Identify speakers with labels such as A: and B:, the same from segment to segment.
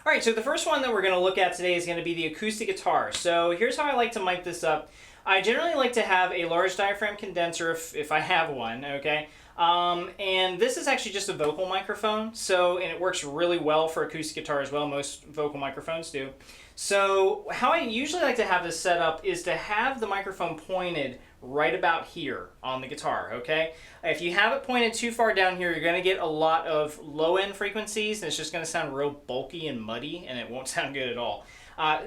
A: All right, so the first one that we're going to look at today is going to be the acoustic guitar. So here's how I like to mic this up. I generally like to have a large diaphragm condenser if I have one, okay? And this is actually just a vocal microphone, and it works really well for acoustic guitar as well. Most vocal microphones do. So how I usually like to have this set up is to have the microphone pointed right about here on the guitar, okay? If you have it pointed too far down here, you're going to get a lot of low-end frequencies, and it's just going to sound real bulky and muddy, and it won't sound good at all.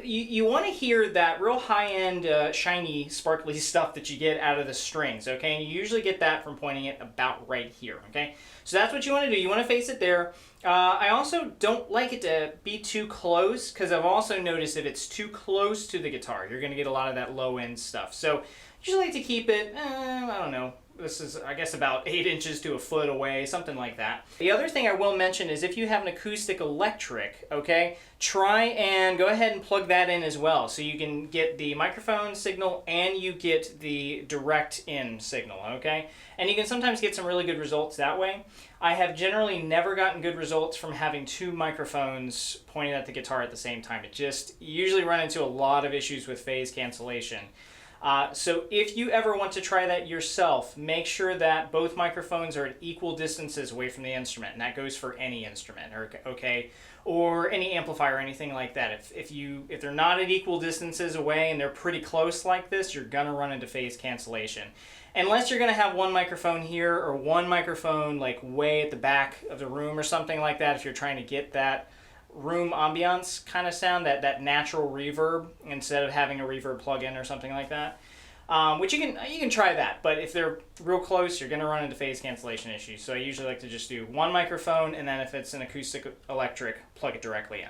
A: You want to hear that real high-end, shiny, sparkly stuff that you get out of the strings, okay? And you usually get that from pointing it about right here, okay? So that's what you want to do. You want to face it there. I also don't like it to be too close, because I've also noticed if it's too close to the guitar, you're going to get a lot of that low-end stuff. So I usually like to keep it, I don't know, this is, I guess, about 8 inches to a foot away, something like that. The other thing I will mention is if you have an acoustic electric, okay, try and go ahead and plug that in as well. So you can get the microphone signal and you get the direct in signal, okay? And you can sometimes get some really good results that way. I have generally never gotten good results from having 2 microphones pointed at the guitar at the same time. You usually run into a lot of issues with phase cancellation. So if you ever want to try that yourself, make sure that both microphones are at equal distances away from the instrument, and that goes for any instrument, okay, or any amplifier or anything like that. If they're not at equal distances away and they're pretty close like this, you're gonna run into phase cancellation. Unless you're gonna have one microphone here or one microphone like way at the back of the room or something like that, if you're trying to get that room ambiance kind of sound, that natural reverb, instead of having a reverb plug-in or something like that. Which you can try that, but if they're real close, you're going to run into phase cancellation issues. So I usually like to just do one microphone, and then if it's an acoustic electric, plug it directly in.